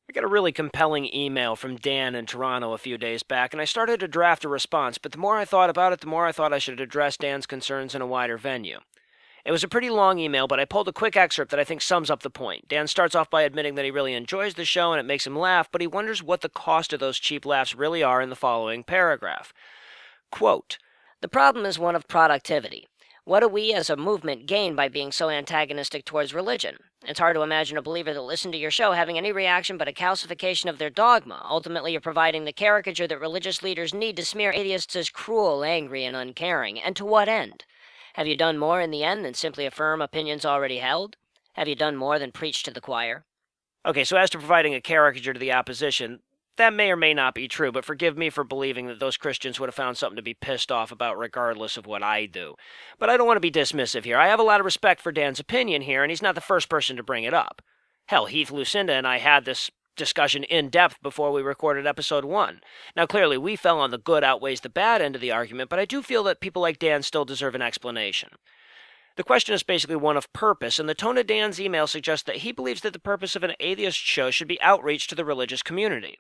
I got a really compelling email from Dan in Toronto a few days back, and I started to draft a response, but the more I thought about it, the more I thought I should address Dan's concerns in a wider venue. It was a pretty long email, but I pulled a quick excerpt that I think sums up the point. Dan starts off by admitting that he really enjoys the show and it makes him laugh, but he wonders what the cost of those cheap laughs really are in the following paragraph. Quote, "The problem is one of productivity. What do we as a movement gain by being so antagonistic towards religion? It's hard to imagine a believer that listened to your show having any reaction but a calcification of their dogma. Ultimately, you're providing the caricature that religious leaders need to smear atheists as cruel, angry, and uncaring. And to what end? Have you done more in the end than simply affirm opinions already held? Have you done more than preach to the choir?" Okay, so as to providing a caricature to the opposition, that may or may not be true, but forgive me for believing that those Christians would have found something to be pissed off about regardless of what I do. But I don't want to be dismissive here. I have a lot of respect for Dan's opinion here, and he's not the first person to bring it up. Hell, Heath, Lucinda, and I had this discussion in depth before we recorded episode 1. Now, clearly, we fell on the good outweighs the bad end of the argument, but I do feel that people like Dan still deserve an explanation. The question is basically one of purpose, and the tone of Dan's email suggests that he believes that the purpose of an atheist show should be outreach to the religious community.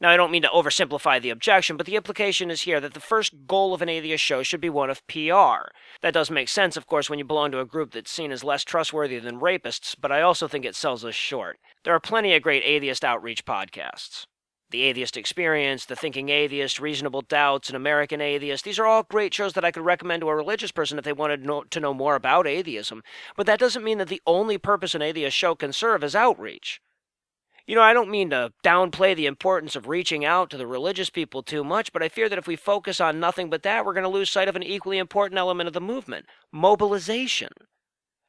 Now, I don't mean to oversimplify the objection, but the implication is here that the first goal of an atheist show should be one of PR. That does make sense, of course, when you belong to a group that's seen as less trustworthy than rapists, but I also think it sells us short. There are plenty of great atheist outreach podcasts. The Atheist Experience, The Thinking Atheist, Reasonable Doubts, and American Atheist. These are all great shows that I could recommend to a religious person if they wanted to know more about atheism, but that doesn't mean that the only purpose an atheist show can serve is outreach. You know, I don't mean to downplay the importance of reaching out to the religious people too much, but I fear that if we focus on nothing but that, we're going to lose sight of an equally important element of the movement: mobilization.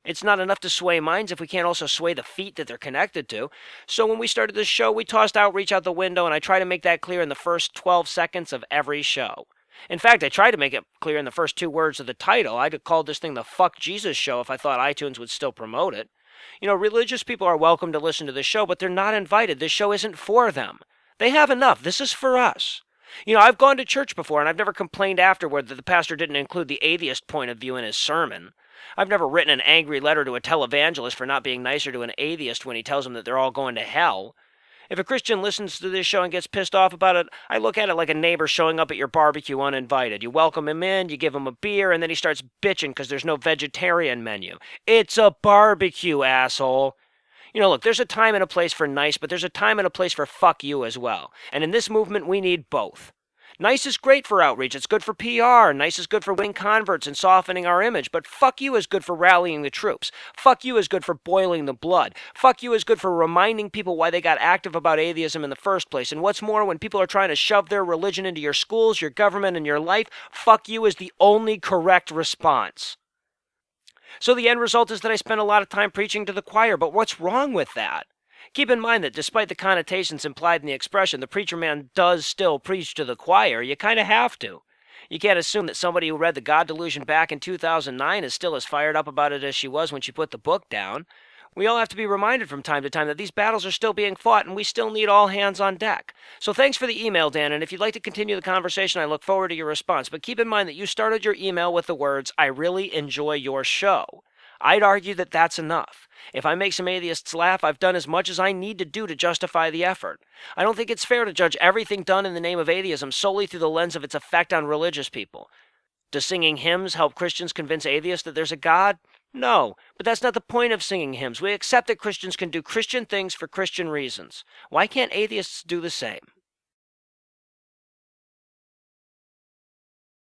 It's not enough to sway minds if we can't also sway the feet that they're connected to. So when we started this show, we tossed outreach out the window, and I try to make that clear in the first 12 seconds of every show. In fact, I tried to make it clear in the first 2 words of the title. I'd have called this thing the Fuck Jesus Show if I thought iTunes would still promote it. You know, religious people are welcome to listen to this show, but they're not invited. This show isn't for them. They have enough. This is for us. You know, I've gone to church before, and I've never complained afterward that the pastor didn't include the atheist point of view in his sermon. I've never written an angry letter to a televangelist for not being nicer to an atheist when he tells them that they're all going to hell. If a Christian listens to this show and gets pissed off about it, I look at it like a neighbor showing up at your barbecue uninvited. You welcome him in, you give him a beer, and then he starts bitching because there's no vegetarian menu. It's a barbecue, asshole. You know, look, there's a time and a place for nice, but there's a time and a place for fuck you as well. And in this movement, we need both. Nice is great for outreach. It's good for PR. Nice is good for winning converts and softening our image. But fuck you is good for rallying the troops. Fuck you is good for boiling the blood. Fuck you is good for reminding people why they got active about atheism in the first place. And what's more, when people are trying to shove their religion into your schools, your government, and your life, fuck you is the only correct response. So the end result is that I spend a lot of time preaching to the choir. But what's wrong with that? Keep in mind that despite the connotations implied in the expression, the preacher man does still preach to the choir. You kind of have to. You can't assume that somebody who read The God Delusion back in 2009 is still as fired up about it as she was when she put the book down. We all have to be reminded from time to time that these battles are still being fought and we still need all hands on deck. So thanks for the email, Dan, and if you'd like to continue the conversation, I look forward to your response. But keep in mind that you started your email with the words, "I really enjoy your show." I'd argue that that's enough. If I make some atheists laugh, I've done as much as I need to do to justify the effort. I don't think it's fair to judge everything done in the name of atheism solely through the lens of its effect on religious people. Does singing hymns help Christians convince atheists that there's a God? No, but that's not the point of singing hymns. We accept that Christians can do Christian things for Christian reasons. Why can't atheists do the same?